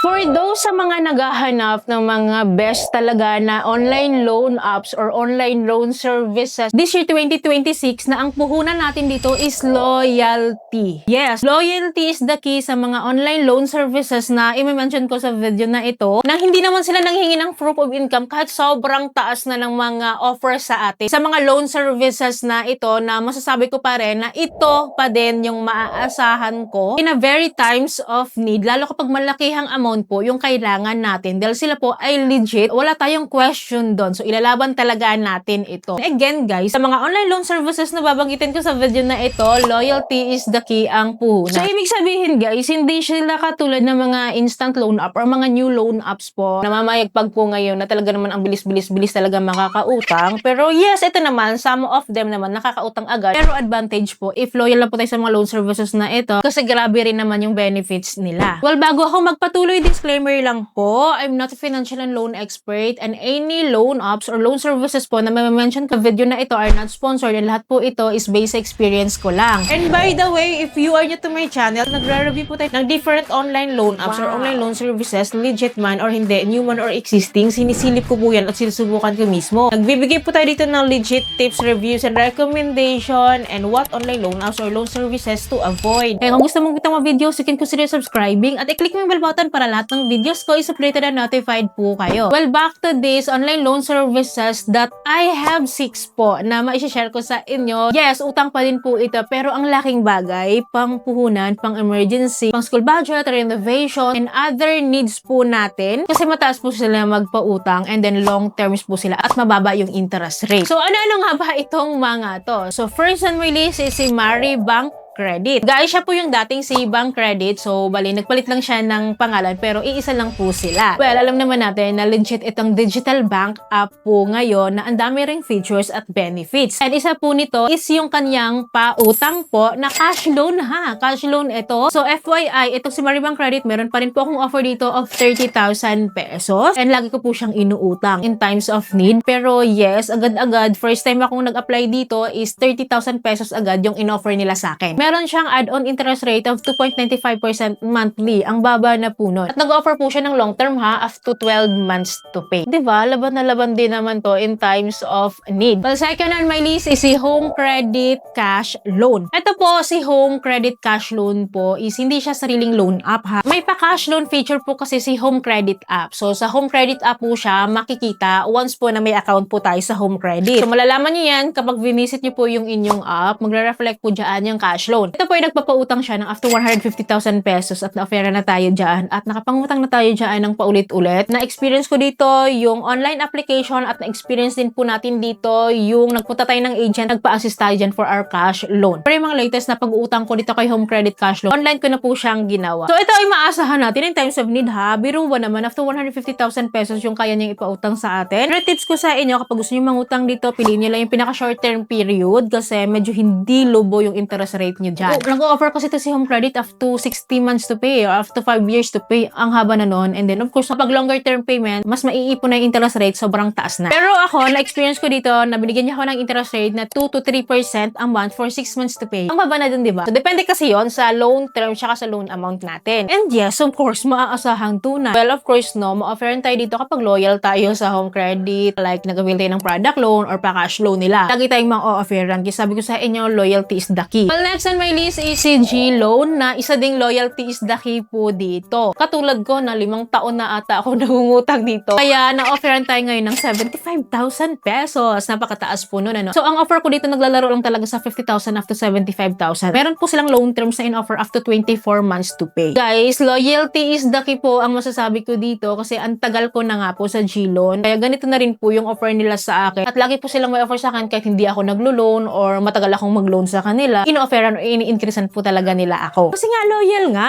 For those sa mga naghahanap ng mga best talaga na online loan apps or online loan services, this year 2026 na ang puhunan natin dito is loyalty. Yes, loyalty is the key sa mga online loan services na i-mention ko sa video na ito, na hindi naman sila nanghingi ng proof of income kahit sobrang taas na ng mga offers sa atin. Sa mga loan services na ito, na masasabi ko pa rin na ito pa din yung maaasahan ko in a very times of need, lalo kapag malakihang amount po yung kailangan natin dahil sila po ay legit, wala tayong question doon. So ilalaban talaga natin ito. Again guys, sa mga online loan services na babanggitin ko sa video na ito, loyalty is the key ang puhunan. So ibig sabihin guys, hindi sila katulad ng mga instant loan app or mga new loan apps po na mamayagpag po ngayon na talaga naman ang bilis-bilis talaga makakautang. Pero yes, ito naman, some of them naman nakakautang agad. Pero advantage po, if loyal na po tayo sa mga loan services na ito, kasi grabe rin naman yung benefits nila. Well, bago ako magpatuloy, disclaimer lang po, I'm not a financial and loan expert, and any loan apps or loan services po na may-mention ka video na ito are not sponsored, and lahat po ito is based sa experience ko lang. And by the way, if you are new to my channel, nagre-review po tayo ng different online loan apps or online loan services, legit man or hindi, new man or existing, sinisilip ko po yan at sinusubukan ko mismo. Nagbibigay po tayo dito ng legit tips, reviews, and recommendation and what online loan apps or loan services to avoid. Kaya kung gusto mong kitang mga videos, you can consider subscribing at i-click mo yung bell button para lahat ng videos ko is updated and notified po kayo. Well, back to this online loan services that I have 6 po na ma-share ko sa inyo. Yes, utang pa din po ito, pero ang laking bagay, pang puhunan, pang emergency, pang school budget, renovation, and other needs po natin. Kasi mataas po sila magpautang and then long terms po sila at mababa yung interest rate. So, ano-ano nga ba itong mga to? So, first on my list is si Maribank Credit. Guys, siya po yung dating si Bank Credit. So, bali, nagpalit lang siya ng pangalan pero iisa lang po sila. Well, alam naman natin na legit itong digital bank app po ngayon na ang dami ring features at benefits. And isa po nito is yung kanyang pautang po na cash loan ha. Cash loan ito. So, FYI, itong si Maribank Credit, meron pa rin po akong offer dito of 30,000 pesos. And lagi ko po siyang inuutang in times of need. Pero yes, agad-agad, first time akong nag-apply dito is 30,000 pesos agad yung in-offer nila sa akin. Meron siyang add-on interest rate of 2.95% monthly. Ang baba na po nun. At nag-offer po siya ng long term ha, up to 12 months to pay. Diba? Laban na laban din naman to in times of need. Well, second on my list is si Home Credit Cash Loan. Ito po, si Home Credit Cash Loan po is hindi siya sariling loan app ha. May pa-cash loan feature po kasi si Home Credit app. So, sa Home Credit app po siya makikita once po na may account po tayo sa Home Credit. So, malalaman niyo yan kapag visit niyo po yung inyong app, magre-reflect po dyan yung cash loan. Ito po ay nagpapautang siya ng up to 150,000 pesos at na-offera na tayo dyan at nakapangutang na tayo dyan ng paulit-ulit. Na-experience ko dito yung online application at na-experience din po natin dito yung nagpunta tayo ng agent, nagpa-assist tayo dyan for our cash loan. Pero yung mga latest na pag-uutang ko dito kay Home Credit Cash Loan, online ko na po siyang ginawa. So ito ay maasahan natin in times of need ha. Biro ba naman, up to 150,000 pesos yung kaya niyang ipautang sa atin. Pero tips ko sa inyo, kapag gusto niyo mangutang dito, piliin niyo lang yung pinaka short term period kasi medyo hindi lubo yung interest rate niyo dyan. Nag-offer kasi ito si Home Credit up to 60 months to pay or up to 5 years to pay. Ang haba na nun. And then, of course, kapag longer term payment, mas maiipon na yung interest rate, sobrang taas na. Pero ako, na-experience ko dito, nabinigyan niya ako ng interest rate na 2 to 3% a month for 6 months to pay. Ang baba na dun, diba? So, depende kasi yon sa loan term tsaka sa loan amount natin. And yes, of course, maaasahang tunay. Well, of course, no, ma-offeran tayo dito kapag loyal tayo sa Home Credit, like nag-avail tayo ng product loan or pa-cash loan nila. Lagi tayong ma-offeran. Kasi sabi ko sa inyo, loyalty is the key. Well, next on my list is si G-Loan na isa ding loyalty is the key po dito. Katulad ko na 5 taon na ata ako nangungutang dito. Kaya na-offeran tayo ngayon ng 75,000 pesos. Napakataas po nun, ano. So, ang offer ko dito naglalaro lang talaga sa 50,000 up to 75,000. Meron po silang loan terms na in-offer up to 24 months to pay. Guys, loyalty is the key po ang masasabi ko dito kasi ang tagal ko na nga po sa G-Loan. Kaya ganito na rin po yung offer nila sa akin. At lagi po silang may offer sa akin kahit hindi ako naglo-loan or matagal akong mag-loan sa kanila. In-offeran o ini-increasean po talaga nila ako. Kasi nga,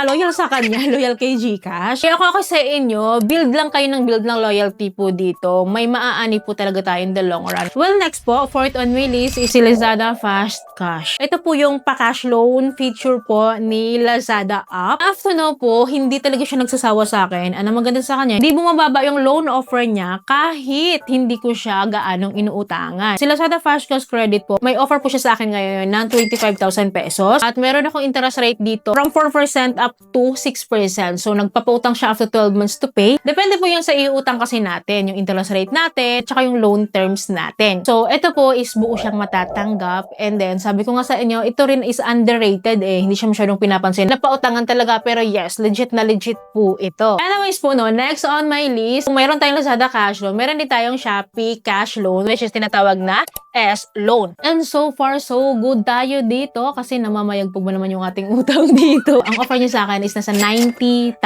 loyal sa kanya, loyal kay GCash. Kaya ako sa inyo, build lang kayo ng build ng loyalty po dito. May maaani po talaga tayo in the long run. Well, next po, fourth on my list is si Lazada Fast Cash. Ito po yung pa-cash loan feature po ni Lazada app. After now po, hindi talaga siya nagsasawa sa akin. Ano maganda sa kanya, hindi bumababa yung loan offer niya kahit hindi ko siya gaanong inuutangan. Si Lazada Fast Cash Credit po, may offer po siya sa akin ngayon ng 25,000 pesos. pesos. At meron akong interest rate dito from 4% up to 6%. So, nagpapautang siya after 12 months to pay. Depende po yun sa iutang kasi natin, yung interest rate natin, tsaka yung loan terms natin. So, ito po is buo siyang matatanggap. And then, sabi ko nga sa inyo, ito rin is underrated eh. Hindi siya masyadong pinapansin. Napautangan talaga, pero yes, legit na legit po ito. Anyways po, no, next on my list, kung mayroon tayong Lazada cash loan, meron din tayong Shopee cash loan, which is tinatawag na S-loan. And so far, so good tayo dito kasi namamayagpog mo naman yung ating utang dito. Ang offer niya sa akin is nasa 90,000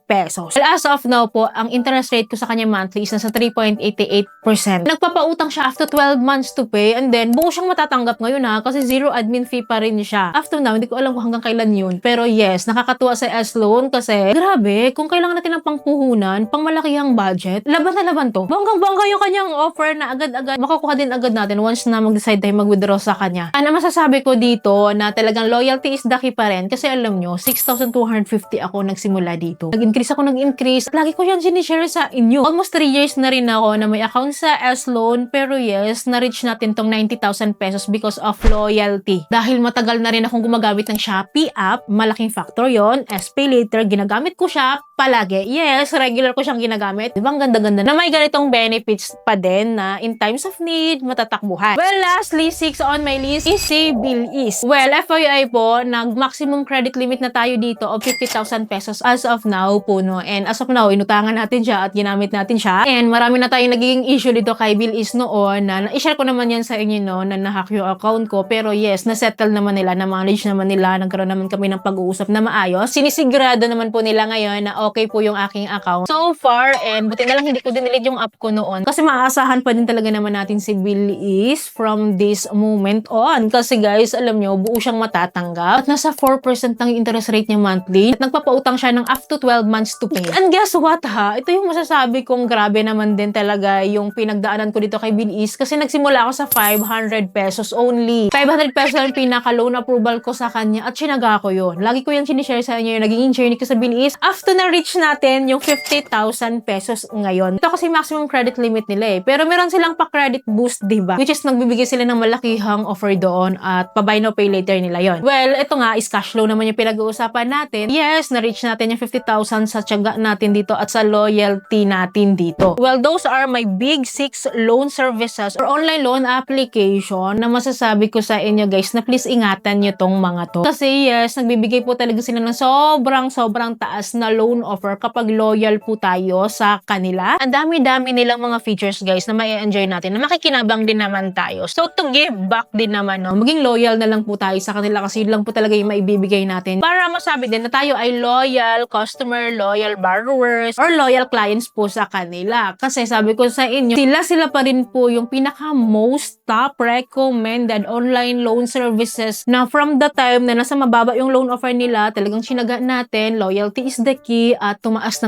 pesos. Well, as of now po, ang interest rate ko sa kanya monthly is nasa 3.88%. Nagpapautang siya after 12 months to pay and then buo siyang matatanggap ngayon ha kasi zero admin fee pa rin siya. After now, hindi ko alam kung hanggang kailan yun. Pero yes, nakakatuwa sa S-loan kasi grabe, kung kailangan natin ng pangpuhunan, pang malakihang budget, laban na laban to. Banggang-bangga yung kanyang offer na agad-agad makukuha din agad natin once na mag-decide tayo mag-withdraw sa kanya. Ano masasabi ko dito na talagang loyalty is the key pa rin kasi alam nyo, 6,250 ako nagsimula dito. Nag-increase ako nag-increase. Lagi ko yan sinishare sa inyo. Almost 3 years na rin ako na may account sa S-loan pero yes, na-reach natin tong 90,000 pesos because of loyalty. Dahil matagal na rin akong gumagamit ng Shopee app, malaking factor yon. SPayLater, ginagamit ko siya palagi. Yes, regular ko siyang ginagamit. Diba ang ganda-ganda na may ganitong benefits pa din na in times of need, matatakbuhan. Well, lastly, 6 on my list is si Bilis. Well, FYI po, nag-maximum credit limit na tayo dito of 50,000 pesos as of now po, no? And as of now, inutangan natin siya at ginamit natin siya. And marami na tayong naging issue dito kay Bilis noon na i-share ko naman yan sa inyo, no, na nahack yung account ko. Pero yes, na-settle naman nila, na-manage naman nila, nagkaroon naman kami ng pag-uusap na maayos. Sinisigurado naman po nila ngayon na okay po yung aking account so far, and buti na lang hindi ko dinelete yung app ko noon kasi maaasahan pa din talaga naman natin si Bilis from this moment on kasi guys, alam nyo, buo siyang matatanggap at nasa 4% ang interest rate niya monthly at nagpapautang siya ng up to 12 months to pay. And guess what ha? Ito yung masasabi kong grabe naman din talaga yung pinagdaanan ko dito kay Bilis kasi nagsimula ako sa 500 pesos only. 500 pesos ang pinaka-loan approval ko sa kanya at sinaga ko yun. Lagi ko yan sinishare sa inyo yung naging journey ko sa Bilis after na-reach natin yung 50,000 pesos ngayon. Ito kasi maximum credit limit nila eh. Pero meron silang pa-credit boost, diba? Which is nagbibigay sila ng malakihang offer doon at pa-buy now pay later nila yon. Well, ito nga is cash flow naman yung pinag-uusapan natin. Yes, na-reach natin yung 50,000 sa tiyaga natin dito at sa loyalty natin dito. Well, those are my big 6 loan services or online loan application na masasabi ko sa inyo guys na please ingatan nyo tong mga to. Kasi yes, nagbibigay po talaga sila ng sobrang taas na loan offer kapag loyal po tayo sa kanila. Ang dami-dami nilang mga features guys na mai-enjoy natin, na makikinabang din naman tayo. So to give back din naman, no, maging loyal na lang po tayo sa kanila kasi yun lang po talaga yung maibibigay natin para masabi din na tayo ay loyal customer, loyal borrowers, or loyal clients po sa kanila. Kasi sabi ko sa inyo, sila pa rin po yung pinaka most top recommended online loan services na from the time na nasa mababa yung loan offer nila, talagang sinaga natin, loyalty is the key at tumaas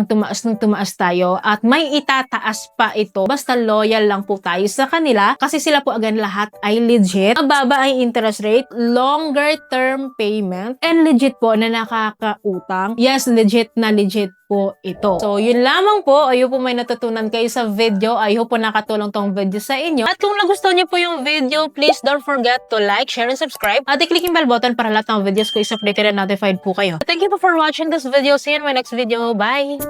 tayo at may itataas pa ito basta loyal lang po tayo sa kanila kasi sila po again lahat ay legit, mababa ay interest rate, longer term payment, and legit po na nakakautang. Yes, legit po ito. So, yun lamang po. I hope po may natutunan kayo sa video. I hope po nakatulong tong video sa inyo. At kung nagustuhan niyo po yung video, please don't forget to like, share, and subscribe. At i-click yung bell button para lahat ng videos ko is updated and notified po kayo. Thank you po for watching this video. See you in my next video. Bye!